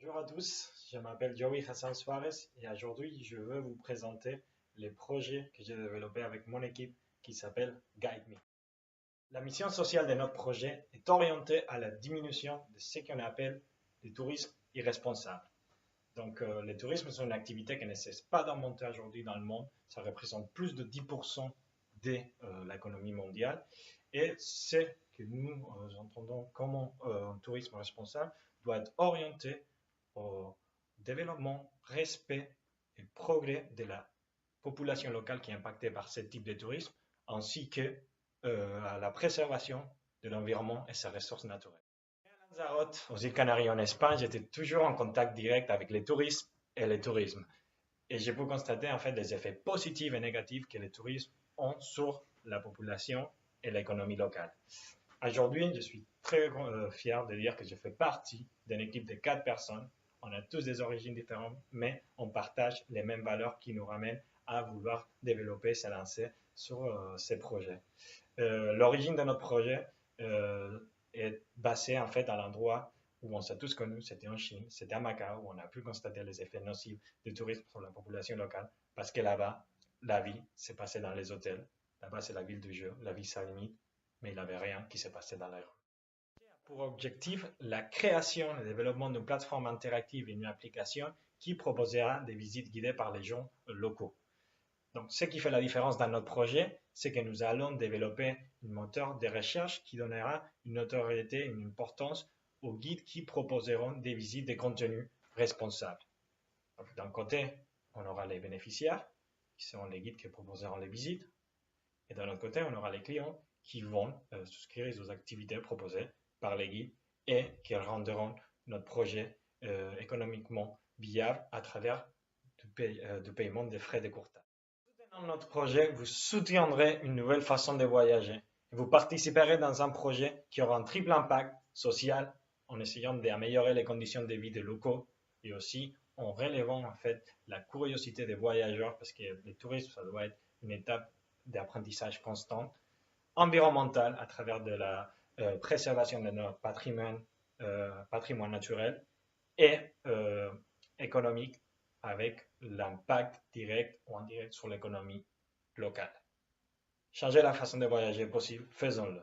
Bonjour à tous, je m'appelle Joey Hassan Suarez et aujourd'hui je veux vous présenter les projets que j'ai développés avec mon équipe qui s'appelle Guide Me. La mission sociale de notre projet est orientée à la diminution de ce qu'on appelle le tourisme irresponsable. Donc le tourisme c'est une activité qui ne cesse pas d'augmenter aujourd'hui dans le monde, ça représente plus de 10% de l'économie mondiale et ce que nous entendons comme un tourisme responsable doit être orienté au développement, respect et progrès de la population locale qui est impactée par ce type de tourisme, ainsi que à la préservation de l'environnement et ses ressources naturelles. À Lanzarote, aux îles Canaries en Espagne, j'étais toujours en contact direct avec les touristes et le tourisme. Et j'ai pu constater en fait les effets positifs et négatifs que les tourismes ont sur la population et l'économie locale. Aujourd'hui, je suis très fier de dire que je fais partie d'une équipe de 4 personnes. On a tous des origines différentes, mais on partage les mêmes valeurs qui nous ramènent à vouloir développer, se lancer sur ces projets. L'origine de notre projet est basée en fait à l'endroit où on s'est tous connus, c'était en Chine, c'était à Macao, où on a pu constater les effets nocifs du tourisme sur la population locale, parce que là-bas, la vie s'est passée dans les hôtels, là-bas c'est la ville du jeu, la vie sans limite, mais il n'y avait rien qui s'est passé dans les rues. Pour objectif la création et le développement d'une plateforme interactive et une application qui proposera des visites guidées par les gens locaux. Donc, ce qui fait la différence dans notre projet, c'est que nous allons développer un moteur de recherche qui donnera une notoriété, une importance aux guides qui proposeront des visites de contenu responsables. D'un côté, on aura les bénéficiaires, qui seront les guides qui proposeront les visites, et de l'autre côté, on aura les clients qui vont souscrire aux activités proposées par les guides et qui rendront notre projet économiquement viable à travers du paiement des frais de courtage. Dans notre projet, vous soutiendrez une nouvelle façon de voyager. Vous participerez dans un projet qui aura un triple impact social en essayant d'améliorer les conditions de vie des locaux et aussi en relevant en fait la curiosité des voyageurs parce que le tourisme, ça doit être une étape d'apprentissage constant, environnemental à travers de la préservation de notre patrimoine naturel et économique avec l'impact direct ou indirect sur l'économie locale. Changer la façon de voyager possible, faisons-le.